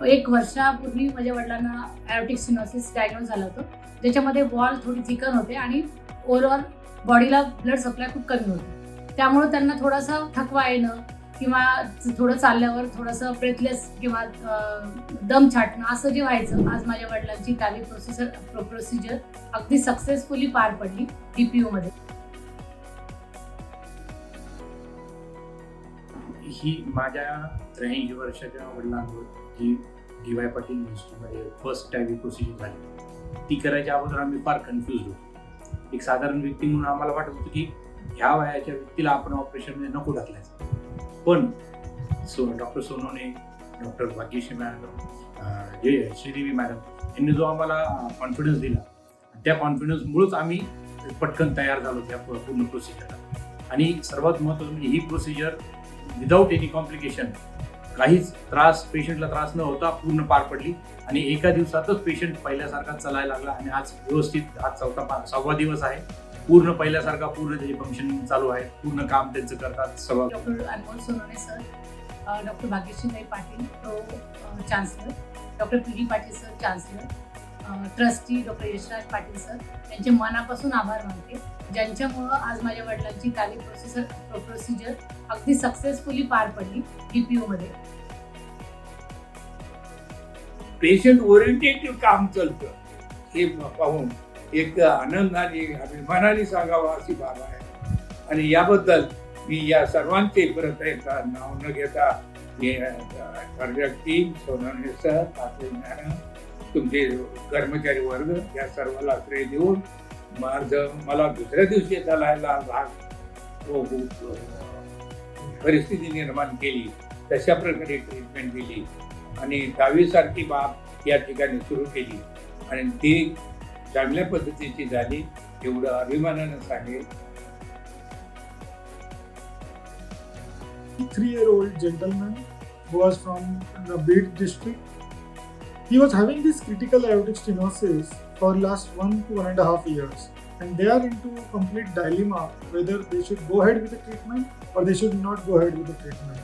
1 वर्षापूर्वी माझ्या वडिलांना ॲओर्टिक स्टेनोसिस डायग्नोज झालं होतं, ज्याच्यामध्ये वॉल थोडी थिकन होते आणि ओव्हरऑल बॉडीला ब्लड सप्लाय खूप कमी होतं. त्यामुळे त्यांना थोडासा थकवा येणं किंवा थोडं चालल्यावर थोडंसं ब्रेथलेस किंवा दम छाटणं असं जे व्हायचं, आज माझ्या वडिलांची टाली प्रोसिजर अगदी सक्सेसफुली पार पडली DPUमध्ये. ही माझ्या 83 वर्षाच्या वडिलांवर जी DY पाटील युनिव्हर्सिटीमध्ये फर्स्ट टायवी प्रोसिजर झाली, ती करायच्या अगोदर आम्ही फार कन्फ्यूज होतो. एक साधारण व्यक्ती म्हणून आम्हाला वाटत होतं की ह्या वयाच्या व्यक्तीला आपण ऑपरेशनमध्ये नको टाकल्याचं. पण doctor Sonawane, doctor Bhagyashree madam, Sridevi madam यांनी जो आम्हाला कॉन्फिडन्स दिला, त्या कॉन्फिडन्समुळेच आम्ही पटकन तयार झालो त्या पूर्ण प्रोसिजरला. आणि सर्वात महत्त्वाचं म्हणजे ही प्रोसिजर विदाऊट एनी कॉम्प्लिकेशन, काहीच पेशंटला त्रास न होता पूर्ण पार पडली. आणि एका दिवसातच पेशंट पहिल्यासारखा चालायला लागला आणि आज व्यवस्थित, आज 6वा दिवस आहे, पूर्ण पहिल्यासारखा पूर्ण त्याचे फंक्शन चालू आहे, पूर्ण काम त्यांचं करतात. सगळं doctor Anmol Sonawane sir, doctor Bhagyashree Patil chancellor, doctor PD Patil sir chancellor, trustee doctor Yashraj Patil sir यांचे मनापासून आभार मानते, ज्यांच्यामुळं आज माझ्या वडिलांची टाली प्रोसिजर अगदी सक्सेसफुली पार पडली DPUमध्ये. पेशंट ओरिएंटेड काम चालतं हे पाहून एक आनंदाने अभिमानाने सांगावा अशी बाब आहे. आणि याबद्दल मी या सर्वांचे परत एकदा नाव न घेता team, Sonawane sir, Patil madam, तुमचे कर्मचारी वर्ग या सर्वाला श्रेय देऊन मला दुसऱ्या दिवशी चालायला परिस्थिती निर्माण केली, तशा प्रकारे ट्रीटमेंट दिली आणि 10वी बाब या ठिकाणी सुरू केली आणि ती चांगल्या पद्धतीची झाली एवढं अभिमानानं सांगेल. 3-year-old gentleman who was from the Bid district. He was having this critical aortic stenosis for last 1 to 1.5 years, and they are into complete dilemma whether they should go ahead with the treatment or they should not go ahead with the treatment.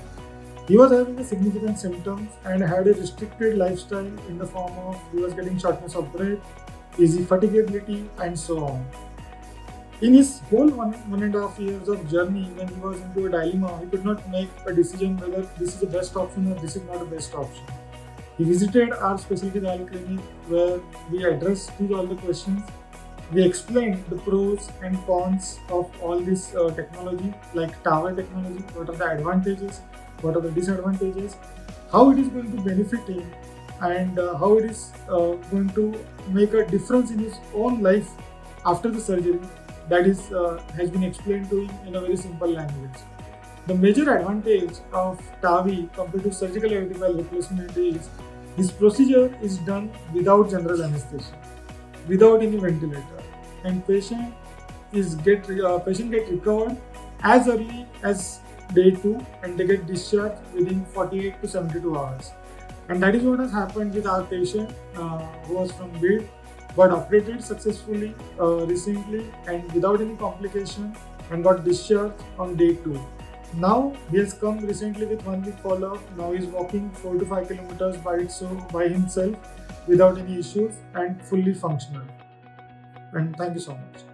He was having a significant symptoms and had a restricted lifestyle in the form of he was getting shortness of breath, easy fatigability, and so on. In his whole 1.5 years of journey, when he was into a dilemma, he could not make a decision whether this is the best option or this is not the best option. He visited our specialty dial clinic where we addressed all the questions. We explained the pros and cons of all this technology, like TAVI technology, what are the advantages, what are the disadvantages, how it is going to benefit him, and how it is going to make a difference in his own life after the surgery. That is has been explained to him in a very simple language. The major advantage of TAVI compared to surgical aortic valve replacement is this procedure is done without general anesthesia, without any ventilator, and patient get recovered as early as day 2 and they get discharged within 48 to 72 hours. And that is what has happened with our patient who was from Bid, got operated successfully recently and without any complication and got discharged on day 2. Now he has come recently with 1 week follow-up. Now he is walking 4 to 5 kilometers by himself without any issues and fully functional. And thank you so much.